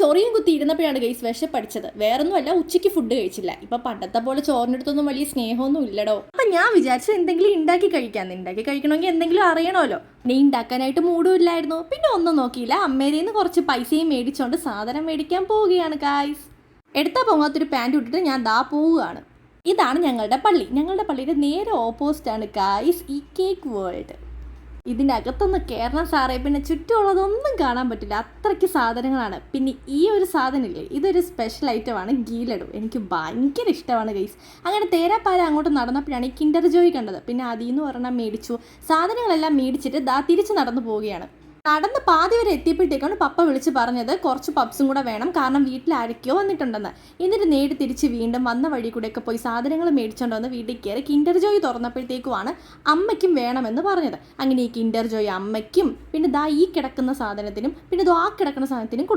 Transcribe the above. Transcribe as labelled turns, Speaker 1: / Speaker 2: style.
Speaker 1: ചൊറിയും കുത്തി ഇരുന്നപ്പോഴാണ് ഗൈസ് വിശപ്പടിച്ചത്. വേറൊന്നുമല്ല, ഉച്ചയ്ക്ക് ഫുഡ് കഴിച്ചില്ല. ഇപ്പൊ പണ്ടത്തെ പോലെ ചോറിനടുത്തൊന്നും വലിയ സ്നേഹമൊന്നും ഇല്ലടോ. അപ്പൊ ഞാൻ വിചാരിച്ചു എന്തെങ്കിലും ഉണ്ടാക്കി കഴിക്കണമെങ്കിൽ എന്തെങ്കിലും അറിയണമല്ലോ. നീ ഉണ്ടാക്കാനായിട്ട് മൂടും ഇല്ലായിരുന്നു. പിന്നെ ഒന്നും നോക്കിയില്ല, അമ്മേരിൽ നിന്ന് കുറച്ച് പൈസയും മേടിച്ചോണ്ട് സാധനം മേടിക്കാൻ പോവുകയാണ് ഗൈസ്. എടുത്താൽ പൊങ്ങാത്തൊരു പാൻറ് ഇട്ടിട്ട് ഞാൻ ദാ പോവുകയാണ്. ഇതാണ് ഞങ്ങളുടെ പള്ളി. ഞങ്ങളുടെ പള്ളിയുടെ നേരെ ഓപ്പോസിറ്റാണ് ഗൈസ് ഈ കേക്ക് വേൾഡ്. ഇതിൻ്റെ അകത്തൊന്ന് കയറണം സാറേ, പിന്നെ ചുറ്റുമുള്ളതൊന്നും കാണാൻ പറ്റില്ല, അത്രയ്ക്ക് സാധനങ്ങളാണ്. പിന്നെ ഈ ഒരു സാധനമില്ലേ, ഇതൊരു സ്പെഷ്യൽ ഐറ്റമാണ്, ഗീ ലഡു. എനിക്ക് ഭയങ്കര ഇഷ്ടമാണ് ഗൈസ്. അങ്ങനെ തേരാപ്പാര അങ്ങോട്ട് നടന്നപ്പോഴാണ് ഈ കിൻഡർ ജോയ് കണ്ടത്. പിന്നെ അതിൽ നിന്ന് ഒരെണ്ണം മേടിച്ചു. സാധനങ്ങളെല്ലാം മേടിച്ചിട്ട് ദാ തിരിച്ച് നടന്നു പോവുകയാണ്. നടന്ന് പാതി വരെ എത്തിയപ്പോഴത്തേക്കാണ് പപ്പ വിളിച്ച് പറഞ്ഞത് കുറച്ച് പപ്സും കൂടെ വേണം, കാരണം വീട്ടിൽ ആരൊക്കെയോ വന്നിട്ടുണ്ടെന്ന്. എന്നിട്ട് നേടി തിരിച്ച് വീണ്ടും വന്ന വഴി കൂടെയൊക്കെ പോയി സാധനങ്ങൾ മേടിച്ചുകൊണ്ട് വന്ന് വീട്ടിൽ കയറി കിൻഡർ ജോയ് തുറന്നപ്പോഴത്തേക്കുമാണ് അമ്മയ്ക്കും വേണമെന്ന് പറഞ്ഞത്. അങ്ങനെ ഈ കിൻഡർ ജോയ് അമ്മയ്ക്കും, പിന്നെ ദാ ഈ കിടക്കുന്ന സാധനത്തിനും, പിന്നെ ദാ കിടക്കുന്ന സാധനത്തിനും